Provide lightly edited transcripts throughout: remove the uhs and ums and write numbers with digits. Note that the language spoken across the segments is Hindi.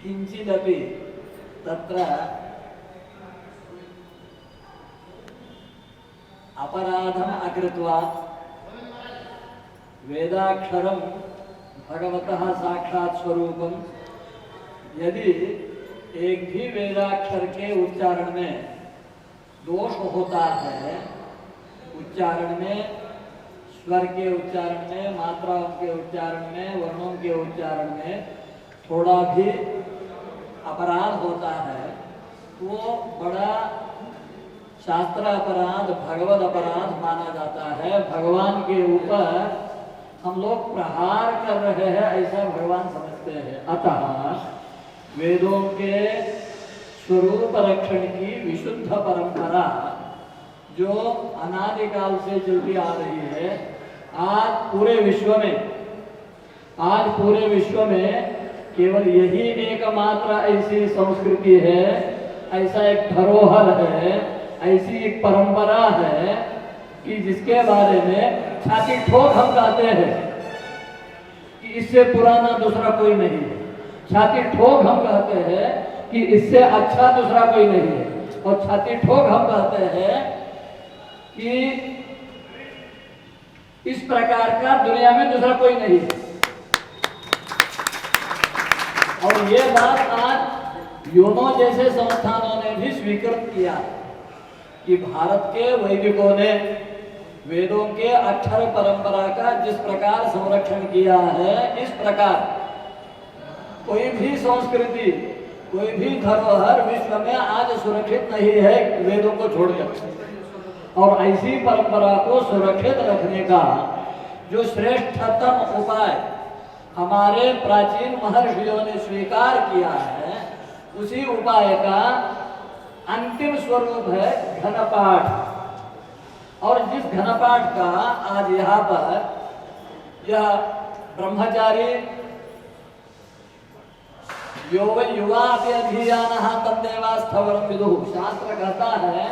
किंचिदपि तत्र अपराधम् अकृत्वा वेदाक्षरं भगवतः साक्षात् स्वरूपम, यदि एक भी वेदाक्षर के उच्चारण में दोष होता है, उच्चारण में, स्वर के उच्चारण में, मात्राओं के उच्चारण में, वर्णों के उच्चारण में थोड़ा भी अपराध होता है, तो वो बड़ा शास्त्र अपराध, भगवत अपराध माना जाता है। भगवान के ऊपर हम लोग प्रहार कर रहे हैं, ऐसा भगवान समझते हैं। अतः वेदों के स्वरूप रक्षण की विशुद्ध परंपरा जो अनादिकाल से चलती आ रही है, आज पूरे विश्व में केवल यही एकमात्र ऐसी संस्कृति है, ऐसा एक धरोहर है, ऐसी एक परंपरा है कि जिसके बारे में छाती ठोक हम कहते हैं कि इससे पुराना दूसरा कोई नहीं है। छाती ठोक हम कहते हैं कि इससे अच्छा दूसरा कोई नहीं है, और छाती ठोक हम कहते हैं कि इस प्रकार का दुनिया में दूसरा कोई नहीं है। और ये बात आज यूनो जैसे संस्थानों ने भी स्वीकृत किया कि भारत के वैदिकों ने वेदों के अक्षर परंपरा का जिस प्रकार संरक्षण किया है, इस प्रकार कोई भी संस्कृति, कोई भी धरोहर विश्व में आज सुरक्षित नहीं है वेदों को छोड़कर। और ऐसी परंपरा को सुरक्षित रखने का जो श्रेष्ठतम उपाय हमारे प्राचीन महर्षियों ने स्वीकार किया है, उसी उपाय का अंतिम स्वरूप है घनपाठ। और जिस घनपाठ का आज यहाँ पर यह ब्रह्मचारी यो वै युवा अधीयानः तन्देवास्थवरं विदुः, शास्त्र कहता है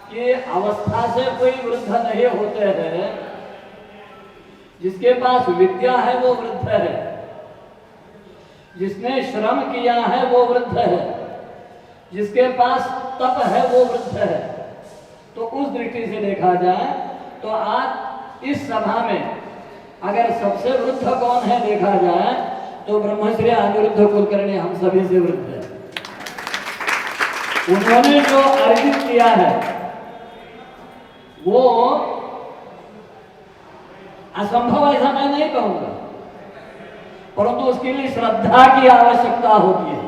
कि अवस्था से कोई वृद्ध नहीं होते हैं, जिसके पास विद्या है वो वृद्ध है, जिसने श्रम किया है वो वृद्ध है, जिसके पास तप है वो वृद्ध है। तो उस दृष्टि से देखा जाए तो आज इस सभा में अगर सबसे वृद्ध कौन है देखा जाए तो ब्रह्मश्री अनिरुद्ध कुलकर्णी हम सभी से वृद्ध है। उन्होंने जो अर्जित किया है वो असंभव ऐसा मैं नहीं कहूंगा, परंतु उसके लिए श्रद्धा की आवश्यकता होती है,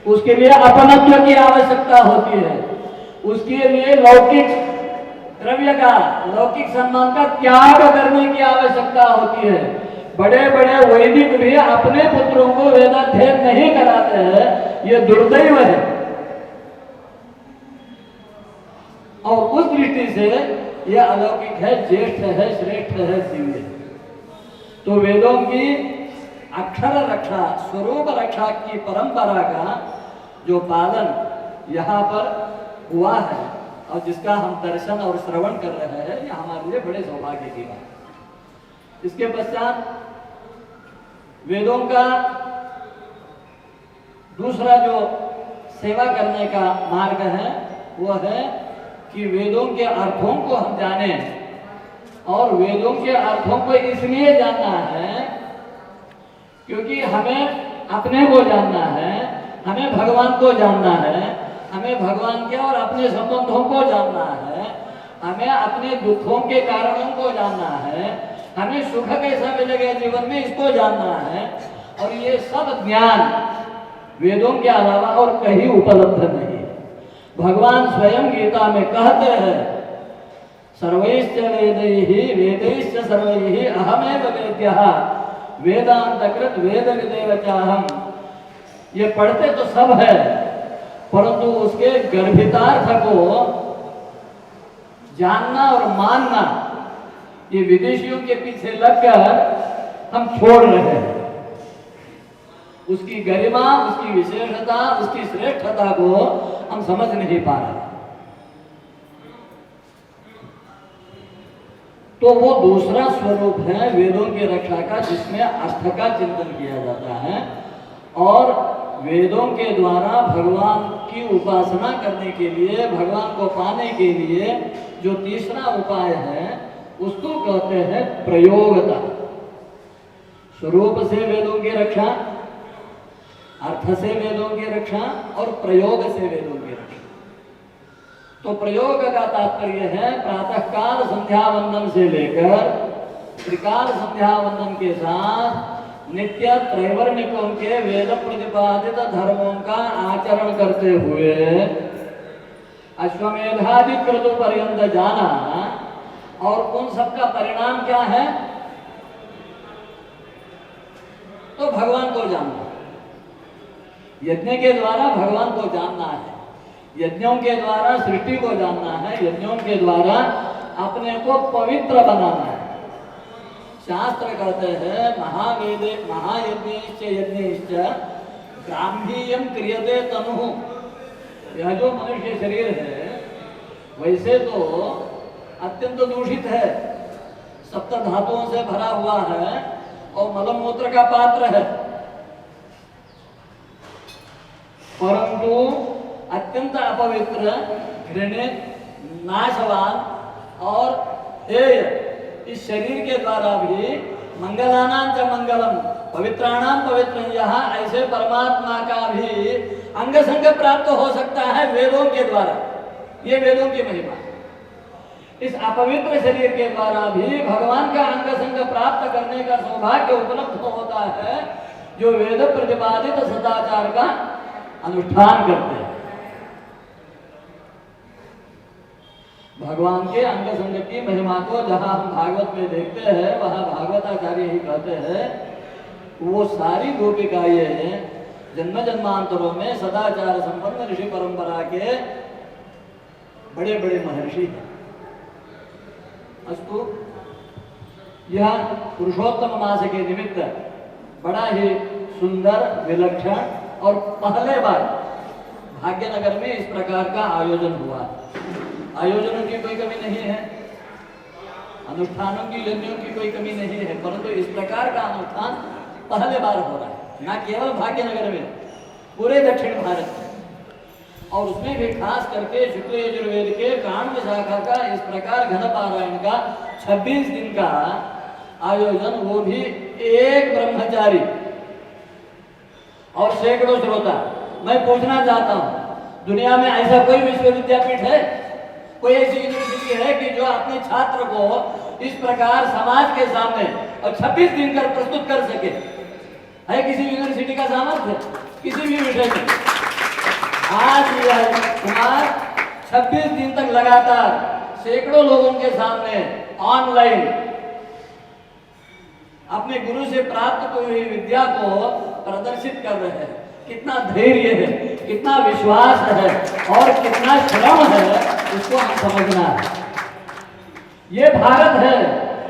उसके लिए अपनत्व की आवश्यकता होती है, उसके लिए लौकिक द्रव्य का, लौकिक सम्मान का त्याग करने की आवश्यकता होती है। बड़े बड़े वैदिक भी अपने पुत्रों को वेदाध्ययन नहीं कराते हैं, ये दुर्दैव है। और उस दृष्टि से यह अलौकिक है, ज्येष्ठ है, श्रेष्ठ है, दिव्य है। तो वेदों की अक्षर रक्षा, स्वरूप रक्षा की परंपरा का जो पालन यहाँ पर हुआ है और जिसका हम दर्शन और श्रवण कर रहे हैं, ये हमारे लिए बड़े सौभाग्य की बात। इसके पश्चात वेदों का दूसरा जो सेवा करने का मार्ग है वो है कि वेदों के अर्थों को हम जाने, और वेदों के अर्थों को इसलिए जानना है क्योंकि हमें अपने को जानना है, हमें भगवान को जानना है, हमें भगवान के और अपने संबंधों को जानना है, हमें अपने दुखों के कारणों को जानना है, हमें सुख कैसा मिलेगा जीवन में इसको जानना है। और ये सब ज्ञान वेदों के अलावा और कहीं उपलब्ध नहीं है। भगवान स्वयं गीता में कहते हैं सर्वैश्च वेदैः वेदैश्च सर्वैः अहमेव वेद्यः वेदांतकृत वेदविदेव चाहम। ये पढ़ते तो सब है, परंतु उसके गर्भितार्थ को जानना और मानना ये विदेशियों के पीछे लगकर हम छोड़ रहे हैं। उसकी गरिमा, उसकी विशेषता, उसकी श्रेष्ठता को हम समझ नहीं पा रहे। तो वो दूसरा स्वरूप है वेदों की रक्षा का, जिसमें अर्थ का चिंतन किया जाता है। और वेदों के द्वारा भगवान की उपासना करने के लिए, भगवान को पाने के लिए जो तीसरा उपाय है उसको कहते हैं प्रयोगता। स्वरूप से वेदों की रक्षा, अर्थ से वेदों की रक्षा और प्रयोग से वेदों की रक्षा। तो प्रयोग का तात्पर्य है प्रातःकाल संध्या वंदन से लेकर त्रिकाल संध्या वंदन के साथ नित्य त्रैवर्णिकों के वेद प्रतिपादित धर्मों का आचरण करते हुए अश्वमेधादि क्रतु पर्यंत जाना। और उन सब का परिणाम क्या है? तो भगवान को जानना। यज्ञ के द्वारा भगवान को जानना है, यज्ञों के द्वारा सृष्टि को जानना है, यज्ञों के द्वारा अपने को पवित्र बनाना है। शास्त्र कहते हैं महावेदे महायज्ञश्च यज्ञश्च गांभीर्यं क्रियते तनुः। यह जो मनुष्य शरीर है वैसे तो अत्यंत दूषित है, सप्त धातुओं से भरा हुआ है और मलमूत्र का पात्र है, परंतु अत्यंत अपवित्र, घृणित, नाशवान और हेय इस शरीर के द्वारा भी मंगलानां च मंगलम पवित्राणां पवित्रं यः, ऐसे परमात्मा का भी अंग संग प्राप्त हो सकता है वेदों के द्वारा। ये वेदों की महिमा। इस अपवित्र शरीर के द्वारा भी भगवान का अंग संग प्राप्त करने का सौभाग्य उपलब्ध होता है जो वेद प्रतिपादित सदाचार का अनुष्ठान करते हैं। भगवान के अंग संग की महिमा को जहां हम भागवत में देखते हैं वहां भागवताचार्य ही कहते हैं वो सारी गोपिकाएं जन्म जन्मांतरों में सदाचार संपन्न ऋषि परंपरा के बड़े बड़े महर्षि हैं। अस्तु, यह पुरुषोत्तम मास के निमित्त बड़ा ही सुंदर, विलक्षण और पहले बार भाग्यनगर में इस प्रकार का आयोजन हुआ। आयोजनों की कोई कमी नहीं है, अनुष्ठानों की यज्ञों की कोई कमी नहीं है, परंतु इस प्रकार का अनुष्ठान पहले बार हो रहा है, न केवल भाग्यनगर में, पूरे दक्षिण भारत में। और उसमें भी खास करके शुक्ल यजुर्वेद के काण्ड शाखा का इस प्रकार घन पारायण का 26 दिन का आयोजन, वो भी एक ब्रह्मचारी और सैकड़ों श्रोता। मैं पूछना चाहता हूं, दुनिया में ऐसा कोई विश्वविद्यापीठ है, कोई ऐसी यूनिवर्सिटी है कि जो अपने छात्र को इस प्रकार समाज के सामने और 26 दिन कर प्रस्तुत कर सके? है किसी यूनिवर्सिटी का सामर्थ्य किसी भी विषय में? आज यह कुमार 26 दिन तक लगातार सैकड़ों लोगों के सामने ऑनलाइन अपने गुरु से प्राप्त हुई विद्या को प्रदर्शित कर रहे हैं। कितना धैर्य है, कितना विश्वास है और कितना श्रम है, इसको हम समझना है। ये भारत है,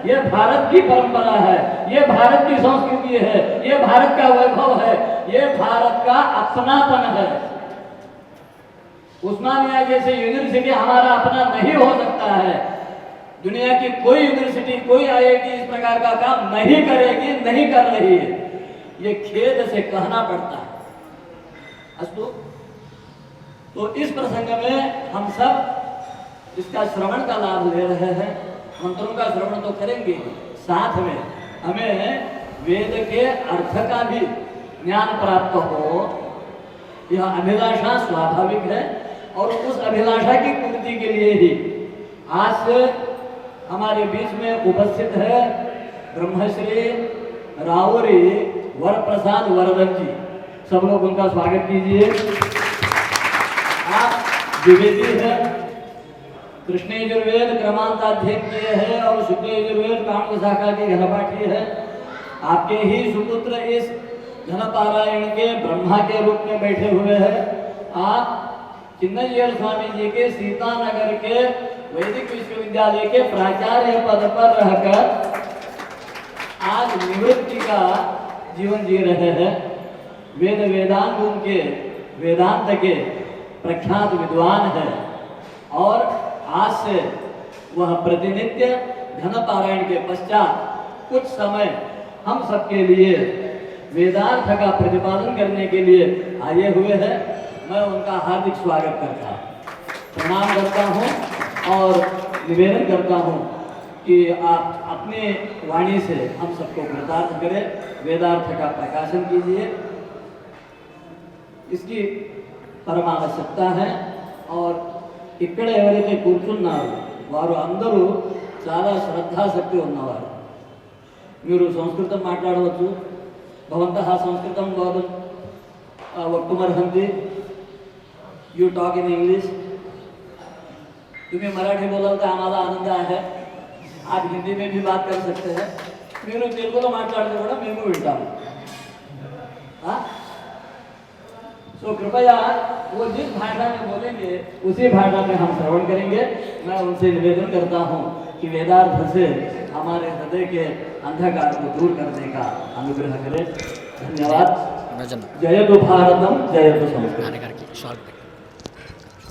ये भारत की परंपरा है, ये भारत की संस्कृति है, ये भारत का वैभव है, ये भारत का अपनापन है। उस्मानिया जैसे यूनिवर्सिटी हमारा अपना नहीं हो सकता है। दुनिया की कोई यूनिवर्सिटी, कोई आईआईटी इस प्रकार का काम नहीं करेगी, नहीं कर रही है, ये खेद से कहना पड़ता है। अस्तु, तो इस प्रसंग में हम सब इसका श्रवण का लाभ ले रहे हैं। मंत्रों का श्रवण तो करेंगे, साथ में हमें वेद के अर्थ का भी ज्ञान प्राप्त हो, यह अभिलाषा स्वाभाविक है। और उस अभिलाषा की पूर्ति के लिए ही आज हमारे बीच में उपस्थित है ब्रह्मश्री रावरी वरप्रसाद वर्धन जी। सब लोग उनका स्वागत कीजिए। आप द्विवेदी है, कृष्ण यजुर्वेद क्रमांताध्ययन किए हैं और शुक्ल यजुर्वेद काण्ड शाखा के घनपाठी है। आपके ही सुपुत्र इस घनपारायण के ब्रह्मा के रूप में बैठे हुए हैं। आप चिन्नय्यर स्वामी जी के सीतानगर के वैदिक विश्वविद्यालय के प्राचार्य पद पर रहकर आज निवृत्ति का जीवन जी रहे हैं। वेद वेदांग उनके वेदांत के प्रख्यात विद्वान है और आज से वह प्रतिनित्य घन पारायण के पश्चात कुछ समय हम सबके लिए वेदार्थ का प्रतिपादन करने के लिए आए हुए हैं। मैं उनका हार्दिक स्वागत करता हूँ, प्रणाम करता हूँ और निवेदन करता हूँ कि आप अपने वाणी से हम सबको कृतार्थ करें, वेदार्थ का प्रकाशन कीजिए। इसकी परम आवश्यकता है। और ఇక్కడ ఎవరైతే కూర్చున్నారో వారు అందరూ చాలా శ్రద్ధాశక్తి ఉన్నవారు. మీరు సంస్కృతం మాట్లాడవచ్చు, भवन्तः संस्कृतं वक्तुमर्हन्ति, यू टॉक इन इंग्लिश. तुम्हें मराठी बोला तो आम्हाला आनंद आहे. आप हिंदी में भी बात कर सकते हैं. మీరు తెలుగులో మాట్లాడితే కూడా మేము వింటాము. तो कृपया वो जिस भाषा में बोलेंगे उसी भाषा में हम श्रवण करेंगे. मैं उनसे निवेदन करता हूँ कि वेदार्थ से हमारे हृदय के अंधकार को दूर करने का अनुग्रह करें. धन्यवाद. जय तो भारतम, जय तो संस्कृत.